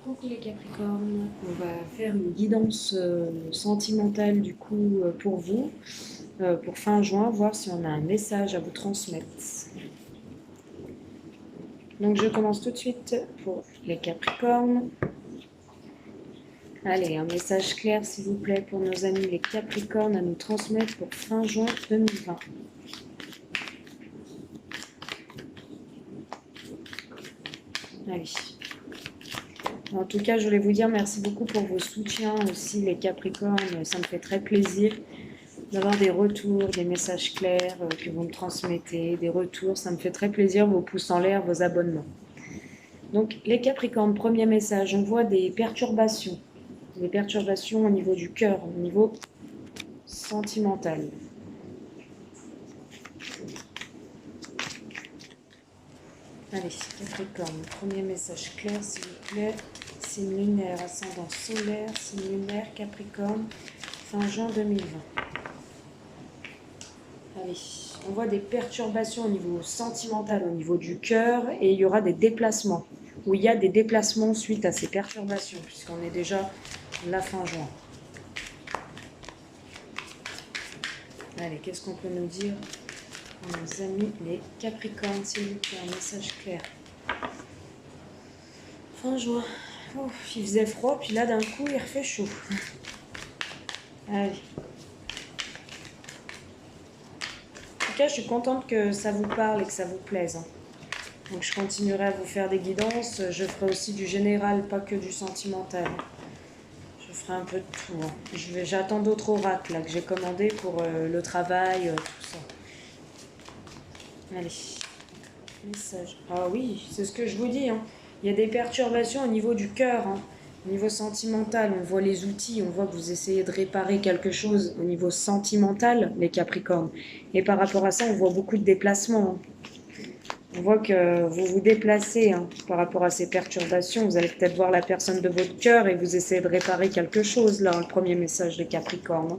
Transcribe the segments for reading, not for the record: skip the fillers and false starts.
Coucou les Capricornes, on va faire une guidance sentimentale du coup pour vous, pour fin juin, voir si on a un message à vous transmettre. Donc je commence tout de suite pour les Capricornes. Allez, un message clair s'il vous plaît pour nos amis les Capricornes à nous transmettre pour fin juin 2020. Allez. En tout cas, je voulais vous dire merci beaucoup pour vos soutiens aussi les Capricornes, ça me fait très plaisir d'avoir des retours, des messages clairs que vous me transmettez, des retours, ça me fait très plaisir, vos pouces en l'air, vos abonnements. Donc les Capricornes, premier message, on voit des perturbations au niveau du cœur, au niveau sentimental. Allez, Capricorne, premier message clair s'il vous plaît, signe lunaire, ascendant solaire, signe lunaire, Capricorne, fin juin 2020. Allez, on voit des perturbations au niveau sentimental, au niveau du cœur, et il y aura des déplacements, où il y a des déplacements suite à ces perturbations, puisqu'on est déjà la fin juin. Allez, qu'est-ce qu'on peut nous dire, nos amis les Capricornes, s'il vous plaît, un message clair. Fin juin, il faisait froid, puis là d'un coup il refait chaud. Allez. En tout cas, je suis contente que ça vous parle et que ça vous plaise. Donc je continuerai à vous faire des guidances. Je ferai aussi du général, pas que du sentimental. Je ferai un peu de tout. J'attends d'autres oracles là, que j'ai commandés pour le travail, tout ça. Allez. Message. Ah oui, c'est ce que je vous dis. Il y a des perturbations au niveau du cœur. Au niveau sentimental, on voit les outils, on voit que vous essayez de réparer quelque chose au niveau sentimental, les Capricornes. Et par rapport à ça, on voit beaucoup de déplacements. On voit que vous vous déplacez par rapport à ces perturbations. Vous allez peut-être voir la personne de votre cœur et vous essayez de réparer quelque chose, là, le premier message des Capricornes.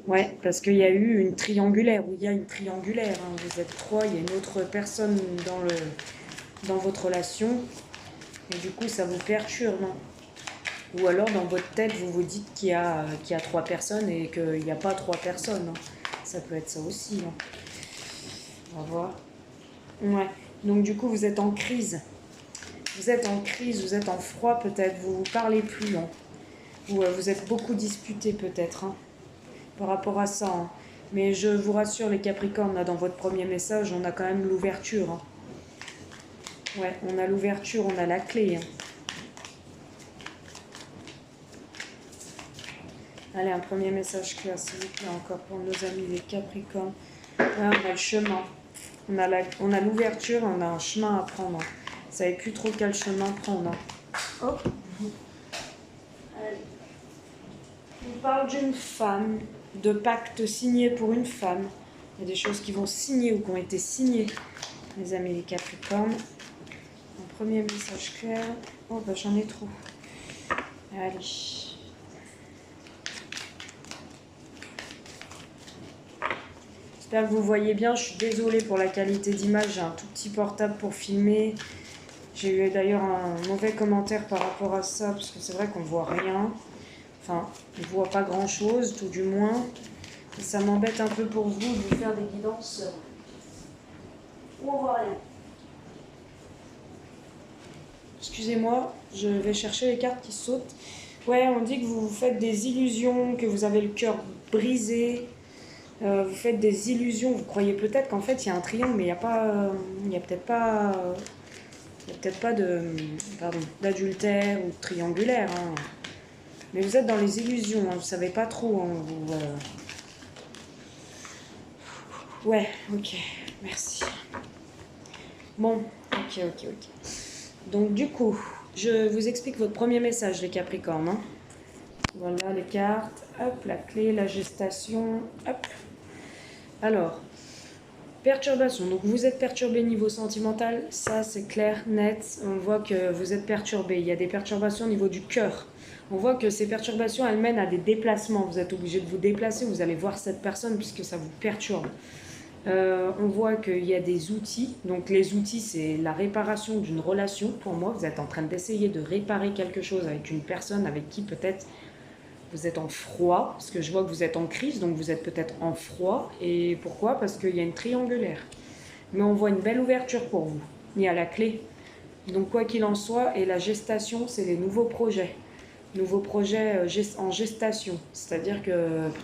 Ouais, parce qu'il y a eu une triangulaire, ou il y a une triangulaire. Vous êtes trois, il y a une autre personne dans votre relation. Et du coup, ça vous perturbe. Ou alors, dans votre tête, vous vous dites qu'il y a trois personnes et qu'il n'y a pas trois personnes. Ça peut être ça aussi. On va voir. Ouais. Donc, du coup, vous êtes en crise. Vous êtes en crise, vous êtes en froid peut-être. Vous ne vous parlez plus. Ou vous êtes beaucoup disputés peut-être. Par rapport à ça. Mais je vous rassure, les Capricornes, là, dans votre premier message, on a quand même l'ouverture. Ouais, on a l'ouverture, on a la clé. Allez, un premier message clair, s'il vous plaît, encore pour nos amis les Capricornes. Là, on a le chemin. On a l'ouverture, on a un chemin à prendre. Vous ne savez plus trop quel chemin prendre. Hop. Allez. On parle d'une femme, de pacte signé pour une femme. Il y a des choses qui vont signer ou qui ont été signées, les amis les Capricornes. Un premier message clair. Oh, bah j'en ai trop. Allez. J'espère que vous voyez bien, je suis désolée pour la qualité d'image, j'ai un tout petit portable pour filmer. J'ai eu d'ailleurs un mauvais commentaire par rapport à ça, parce que c'est vrai qu'on ne voit rien. Enfin, on ne voit pas grand chose, tout du moins. Et ça m'embête un peu pour vous de vous faire des guidances où on voit rien. Excusez-moi, je vais chercher les cartes qui sautent. Ouais, on dit que vous vous faites des illusions, que vous avez le cœur brisé. Vous faites des illusions, vous croyez peut-être qu'en fait il y a un triangle, mais il n'y a peut-être pas d'adultère ou de triangulaire. Mais vous êtes dans les illusions, vous ne savez pas trop. Ouais, ok, merci. Bon, ok. Donc du coup, je vous explique votre premier message les Capricornes. Voilà les cartes, hop, la clé, la gestation, hop. Alors, perturbation. Donc vous êtes perturbé niveau sentimental, ça c'est clair, net. On voit que vous êtes perturbé. Il y a des perturbations au niveau du cœur. On voit que ces perturbations, elles mènent à des déplacements. Vous êtes obligé de vous déplacer, vous allez voir cette personne puisque ça vous perturbe. On voit qu'il y a des outils. Donc les outils, c'est la réparation d'une relation. Pour moi, vous êtes en train d'essayer de réparer quelque chose avec une personne avec qui peut-être vous êtes en froid. Parce que je vois que vous êtes en crise, donc vous êtes peut-être en froid. Et pourquoi? Parce qu'il y a une triangulaire. Mais on voit une belle ouverture pour vous. Il y a la clé. Donc quoi qu'il en soit, et la gestation, c'est les nouveaux projets. Nouveaux projets en gestation. C'est-à-dire que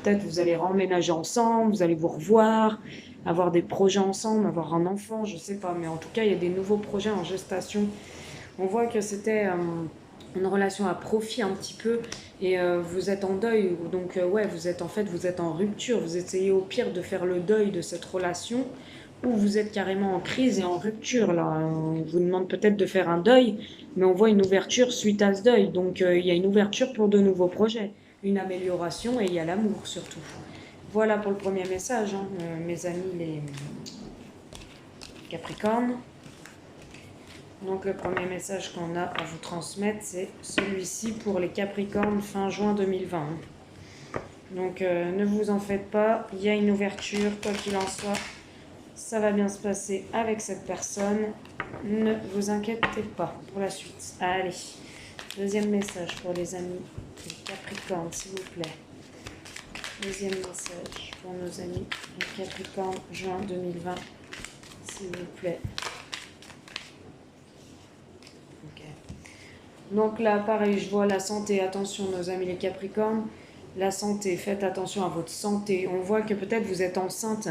peut-être vous allez remménager ensemble, vous allez vous revoir, avoir des projets ensemble, avoir un enfant, je sais pas. Mais en tout cas, il y a des nouveaux projets en gestation. On voit que c'était une relation à profit un petit peu et vous êtes en deuil. Donc ouais, vous êtes en rupture. Vous essayez au pire de faire le deuil de cette relation ou vous êtes carrément en crise et en rupture. Là, on vous demande peut-être de faire un deuil, mais on voit une ouverture suite à ce deuil. Donc il y a une ouverture pour de nouveaux projets, une amélioration et il y a l'amour surtout. Voilà pour le premier message, hein, mes amis les Capricornes. Donc le premier message qu'on a à vous transmettre, c'est celui-ci pour les Capricornes fin juin 2020. Donc ne vous en faites pas, il y a une ouverture, quoi qu'il en soit. Ça va bien se passer avec cette personne. Ne vous inquiétez pas pour la suite. Allez, deuxième message pour les amis les Capricornes, s'il vous plaît. Deuxième message pour nos amis les Capricornes, juin 2020, s'il vous plaît. Ok. Donc là, pareil, je vois la santé. Attention, nos amis les Capricornes. La santé, faites attention à votre santé. On voit que peut-être vous êtes enceinte.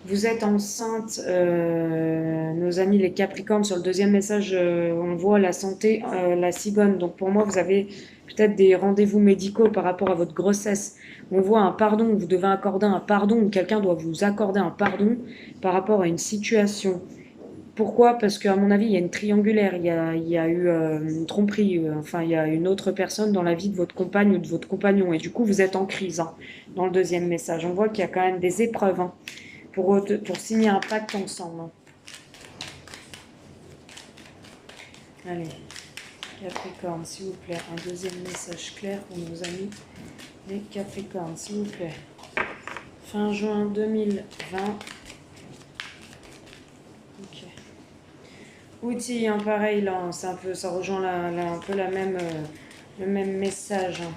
Vous êtes enceinte, nos amis les Capricornes. Sur le deuxième message, on voit la santé, la cigogne. Donc pour moi, vous avez peut-être des rendez-vous médicaux par rapport à votre grossesse. On voit un pardon, vous devez accorder un pardon ou quelqu'un doit vous accorder un pardon par rapport à une situation. Pourquoi? Parce qu'à mon avis, il y a une triangulaire, il y a eu une tromperie, enfin, il y a une autre personne dans la vie de votre compagne ou de votre compagnon. Et du coup, vous êtes en crise hein, dans le deuxième message. On voit qu'il y a quand même des épreuves. Hein pour signer un pacte ensemble. Allez, Capricorne, s'il vous plaît, un deuxième message clair pour nos amis. Les Capricornes, s'il vous plaît. Fin juin 2020. Ok. Outils, hein, pareil, là, c'est un peu, ça rejoint un peu le même message. Hein.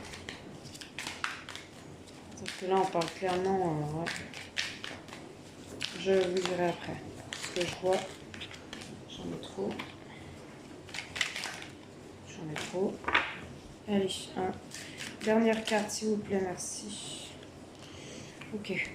Sauf que là, on parle clairement. Ouais. Je vous dirai après. Ce que je vois, j'en ai trop. J'en ai trop. Allez, dernière carte, s'il vous plaît, merci. Ok.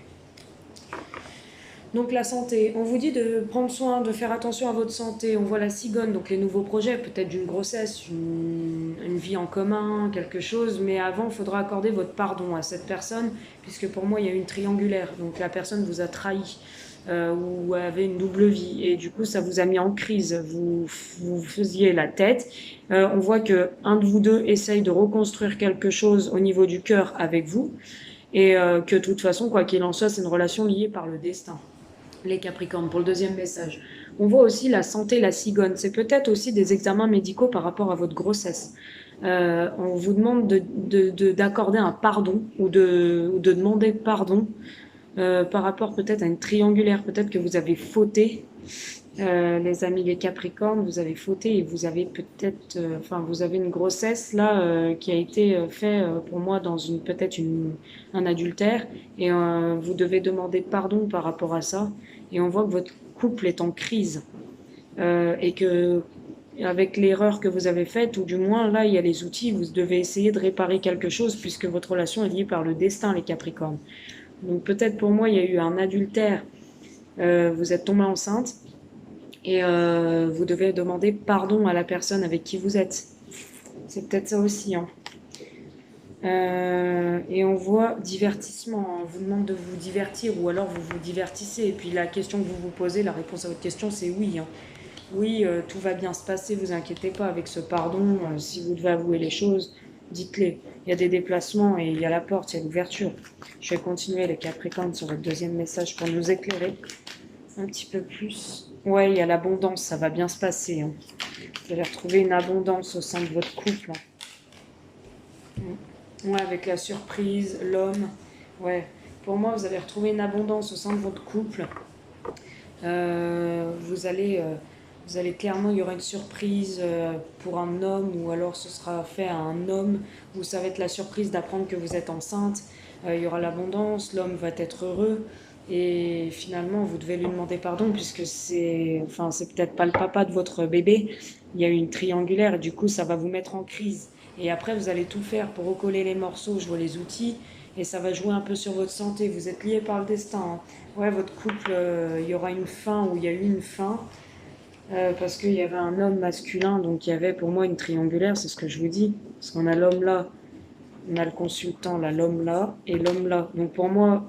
Donc la santé, on vous dit de prendre soin, de faire attention à votre santé. On voit la cigogne, donc les nouveaux projets, peut-être d'une grossesse, une vie en commun, quelque chose. Mais avant, il faudra accorder votre pardon à cette personne, puisque pour moi, il y a une triangulaire. Donc la personne vous a trahi. Ou avez une double vie et du coup ça vous a mis en crise, vous faisiez la tête. On voit que un de vous deux essaye de reconstruire quelque chose au niveau du cœur avec vous et que de toute façon quoi qu'il en soit c'est une relation liée par le destin. Les Capricornes, pour le deuxième message. On voit aussi la santé, la cigogne. C'est peut-être aussi des examens médicaux par rapport à votre grossesse. On vous demande d'accorder un pardon ou de demander pardon par rapport peut-être à une triangulaire, peut-être que vous avez fauté, les amis les Capricornes, vous avez fauté et vous avez peut-être, enfin vous avez une grossesse là qui a été fait pour moi dans peut-être un adultère et vous devez demander pardon par rapport à ça et on voit que votre couple est en crise et que avec l'erreur que vous avez faite, ou du moins là il y a les outils, vous devez essayer de réparer quelque chose puisque votre relation est liée par le destin les Capricornes. Donc peut-être pour moi, il y a eu un adultère, vous êtes tombé enceinte et vous devez demander pardon à la personne avec qui vous êtes. C'est peut-être ça aussi. Hein. Et on voit divertissement, on vous demande de vous divertir ou alors vous vous divertissez. Et puis la question que vous vous posez, la réponse à votre question, c'est oui. Hein. Oui, tout va bien se passer, vous inquiétez pas avec ce pardon. Si vous devez avouer les choses, dites-les. Il y a des déplacements et il y a la porte, il y a l'ouverture. Je vais continuer les Capricornes sur votre deuxième message pour nous éclairer un petit peu plus. Ouais, il y a l'abondance, ça va bien se passer. Hein. Vous allez retrouver une abondance au sein de votre couple. Hein. Ouais, avec la surprise, l'homme. Ouais, Pour moi, vous allez retrouver une abondance au sein de votre couple. Vous allez clairement, il y aura une surprise pour un homme, ou alors ce sera fait à un homme, où ça va être la surprise d'apprendre que vous êtes enceinte. Il y aura l'abondance, l'homme va être heureux, et finalement vous devez lui demander pardon, puisque c'est peut-être pas le papa de votre bébé. Il y a eu une triangulaire, et du coup ça va vous mettre en crise. Et après vous allez tout faire pour recoller les morceaux, je vois les outils, et ça va jouer un peu sur votre santé. Vous êtes liés par le destin, hein. Ouais, votre couple, il y aura une fin, ou il y a eu une fin, parce qu'il y avait un homme masculin, donc il y avait pour moi une triangulaire, c'est ce que je vous dis. Parce qu'on a l'homme là, on a le consultant là, l'homme là, et l'homme là. Donc pour moi,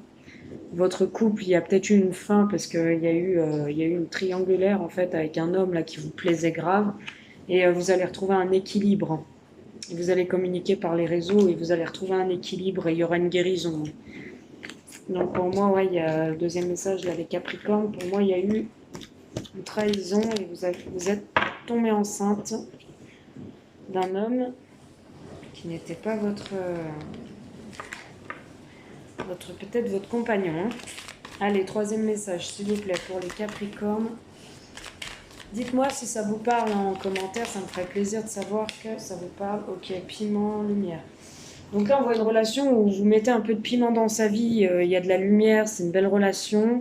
votre couple, il y a peut-être eu une fin, parce qu'il y a eu une triangulaire en fait, avec un homme là qui vous plaisait grave, et vous allez retrouver un équilibre. Vous allez communiquer par les réseaux, et vous allez retrouver un équilibre, et il y aura une guérison. Donc pour moi, ouais, il y a le deuxième message là, les Capricornes, pour moi il y a eu une trahison, et vous êtes tombée enceinte d'un homme qui n'était pas peut-être votre compagnon. Allez, troisième message, s'il vous plaît, pour les Capricornes. Dites-moi si ça vous parle en commentaire, ça me ferait plaisir de savoir que ça vous parle. Ok, piment, lumière. Donc là, on voit une relation où vous mettez un peu de piment dans sa vie, il y a de la lumière, c'est une belle relation.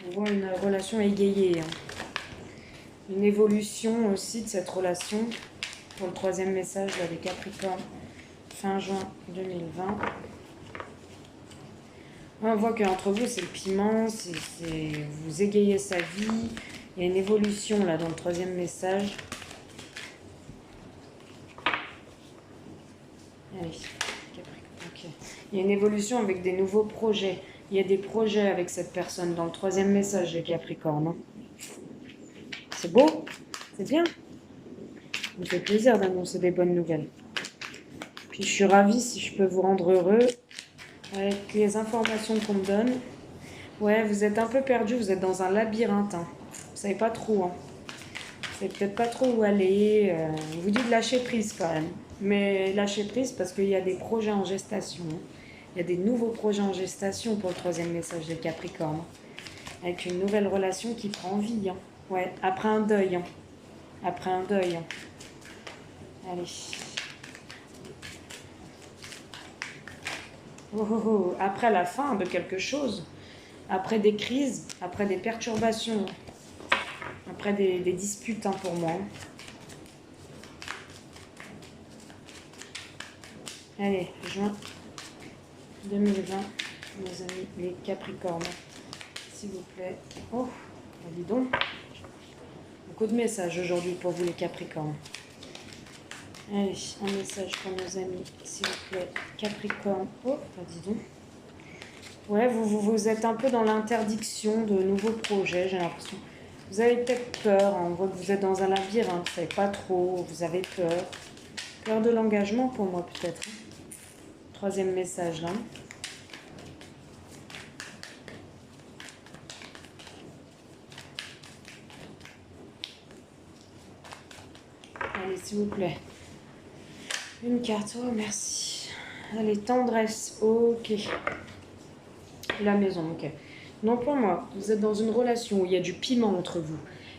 On voit une relation égayée, hein. Une évolution aussi de cette relation. Pour le troisième message, là, des Capricornes, fin juin 2020. On voit qu'entre vous, c'est le piment, vous égayez sa vie. Il y a une évolution là dans le troisième message. Allez, Capricorne, ok. Il y a une évolution avec des nouveaux projets. Il y a des projets avec cette personne dans le troisième message des Capricornes, hein. C'est beau? C'est bien? Ça me fait plaisir d'annoncer des bonnes nouvelles. Puis je suis ravie si je peux vous rendre heureux avec les informations qu'on me donne. Ouais, vous êtes un peu perdu, vous êtes dans un labyrinthe, hein. Vous savez pas trop, hein. Vous savez peut-être pas trop où aller. On vous dit de lâcher prise quand même. Mais lâcher prise parce qu'il y a des projets en gestation, hein. Il y a des nouveaux projets en gestation pour le troisième message des Capricornes. Avec une nouvelle relation qui prend vie, hein. Ouais, après un deuil, hein. Après un deuil, hein. Allez. Oh, oh, oh. Après la fin de quelque chose. Après des crises, après des perturbations, après des disputes, hein, pour moi. Allez, juin 2020, mes amis, les Capricornes, s'il vous plaît. Oh, dis donc. Beaucoup de messages aujourd'hui pour vous, les Capricornes. Allez, un message pour nos amis, s'il vous plaît, Capricorne. Oh, dis donc. Ouais, vous êtes un peu dans l'interdiction de nouveaux projets, j'ai l'impression. Vous avez peut-être peur, hein. On voit que vous êtes dans un labyrinthe, vous ne savez pas trop, vous avez peur. Peur de l'engagement pour moi peut-être, hein. Troisième message là. Allez, s'il vous plaît. Une carte, oh merci. Allez, tendresse, ok. La maison, ok. Non, pour moi, vous êtes dans une relation où il y a du piment entre vous.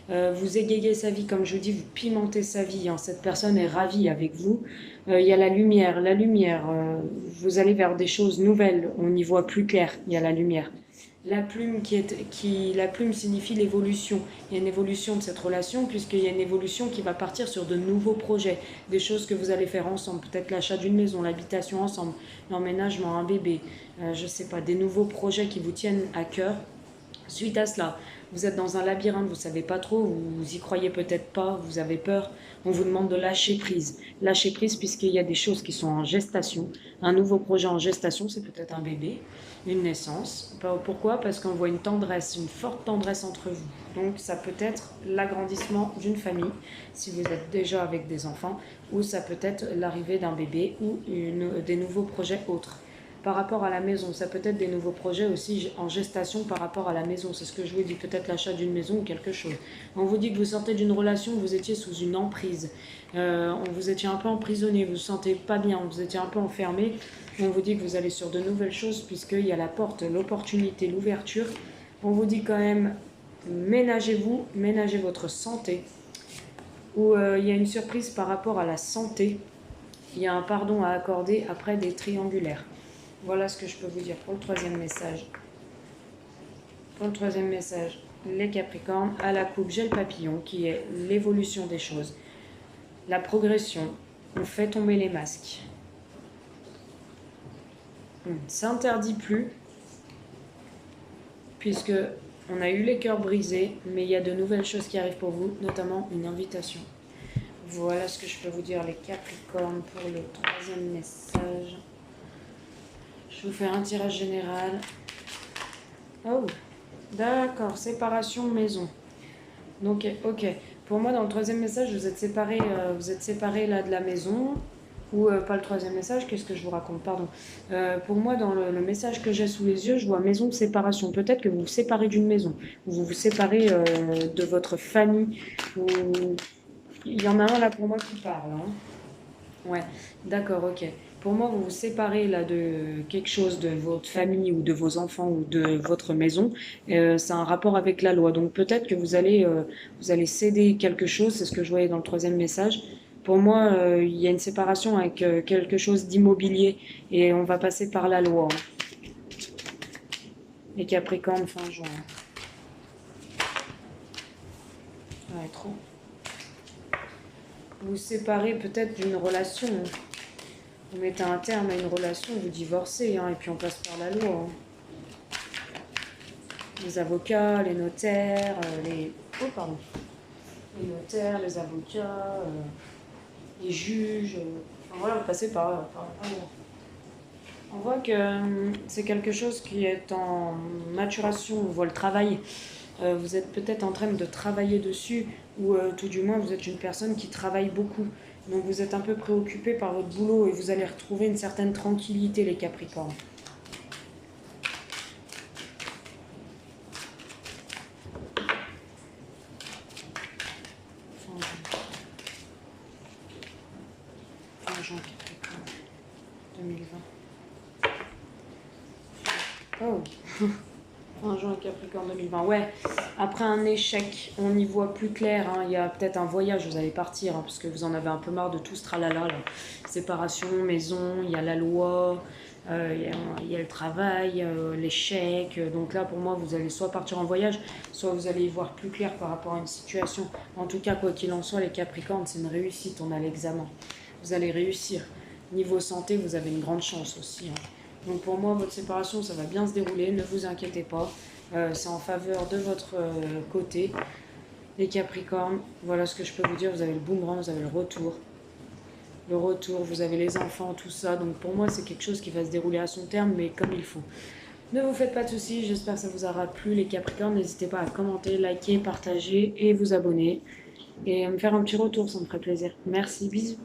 Vous égayez sa vie, comme je dis, vous pimentez sa vie, hein. Cette personne est ravie avec vous. Il y a la lumière. La lumière, vous allez vers des choses nouvelles. On y voit plus clair. Il y a la lumière. La plume la plume signifie l'évolution. Il y a une évolution de cette relation, puisqu'il y a une évolution qui va partir sur de nouveaux projets, des choses que vous allez faire ensemble, peut-être l'achat d'une maison, l'habitation ensemble, l'emménagement, un bébé, je sais pas, des nouveaux projets qui vous tiennent à cœur. Suite à cela, vous êtes dans un labyrinthe, vous ne savez pas trop, vous y croyez peut-être pas, vous avez peur. On vous demande de lâcher prise. Lâcher prise puisqu'il y a des choses qui sont en gestation. Un nouveau projet en gestation, c'est peut-être un bébé, une naissance. Pourquoi? Parce qu'on voit une tendresse, une forte tendresse entre vous. Donc ça peut être l'agrandissement d'une famille, si vous êtes déjà avec des enfants, ou ça peut être l'arrivée d'un bébé ou des nouveaux projets autres. par rapport à la maison. Ça peut être des nouveaux projets aussi en gestation par rapport à la maison. C'est ce que je vous dis, peut-être l'achat d'une maison ou quelque chose. On vous dit que vous sortez d'une relation où vous étiez sous une emprise. Vous étiez un peu emprisonné, vous ne vous sentez pas bien, vous étiez un peu enfermé. On vous dit que vous allez sur de nouvelles choses puisqu'il y a la porte, l'opportunité, l'ouverture. On vous dit quand même, ménagez-vous, ménagez votre santé. Ou il y a une surprise par rapport à la santé. Il y a un pardon à accorder après des triangulaires. Voilà ce que je peux vous dire pour le troisième message. Pour le troisième message, les Capricornes, à la coupe, j'ai le papillon qui est l'évolution des choses. La progression, on fait tomber les masques. On ne s'interdit plus, puisque on a eu les cœurs brisés, mais il y a de nouvelles choses qui arrivent pour vous, notamment une invitation. Voilà ce que je peux vous dire, les Capricornes, pour le troisième message. Je vais vous faire un tirage général. Oh, d'accord, séparation maison. Donc, ok. Pour moi, dans le troisième message, vous êtes séparés là de la maison. Ou pas le troisième message, qu'est-ce que je vous raconte, pardon. Pour moi, dans le message que j'ai sous les yeux, je vois maison de séparation. Peut-être que vous vous séparez d'une maison. Ou vous vous séparez de votre famille. Ou... Il y en a un là pour moi qui parle. Hein. Ouais, d'accord, ok. Pour moi, vous vous séparez là de quelque chose de votre famille ou de vos enfants ou de votre maison. C'est un rapport avec la loi. Donc peut-être que vous allez céder quelque chose. C'est ce que je voyais dans le troisième message. Pour moi, il y a une séparation avec quelque chose d'immobilier et on va passer par la loi. Les Capricornes, fin juin. Ouais, trop. Vous vous séparez peut-être d'une relation. Vous mettez un terme à une relation, vous divorcez, hein, et puis on passe par la loi. Hein. Les avocats, les notaires, les... Oh, pardon. Les notaires, les avocats, les juges... Enfin, voilà, vous passez par la loi. On voit que c'est quelque chose qui est en maturation, on voit le travail. Vous êtes peut-être en train de travailler dessus, ou tout du moins vous êtes une personne qui travaille beaucoup. Donc vous êtes un peu préoccupé par votre boulot et vous allez retrouver une certaine tranquillité, les Capricornes. Fin juin, Capricorne, 2020. Oh Fin juin, Capricorne 2020. Ouais, après un échec, on y voit plus clair. Hein. Il y a peut-être un voyage, vous allez partir, hein, parce que vous en avez un peu marre de tout ce tralala. Là. Séparation, maison, il y a la loi, il y a le travail, l'échec. Donc là, pour moi, vous allez soit partir en voyage, soit vous allez y voir plus clair par rapport à une situation. En tout cas, quoi qu'il en soit, les Capricornes, c'est une réussite. On a l'examen. Vous allez réussir. Niveau santé, vous avez une grande chance aussi. Hein. Donc pour moi, votre séparation, ça va bien se dérouler, ne vous inquiétez pas. C'est en faveur de votre côté. Les Capricornes, voilà ce que je peux vous dire. Vous avez le boomerang, vous avez le retour. Le retour, vous avez les enfants, tout ça. Donc pour moi, c'est quelque chose qui va se dérouler à son terme, mais comme il faut. Ne vous faites pas de soucis, j'espère que ça vous aura plu, les Capricornes. N'hésitez pas à commenter, liker, partager et vous abonner. Et me faire un petit retour, ça me ferait plaisir. Merci, bisous.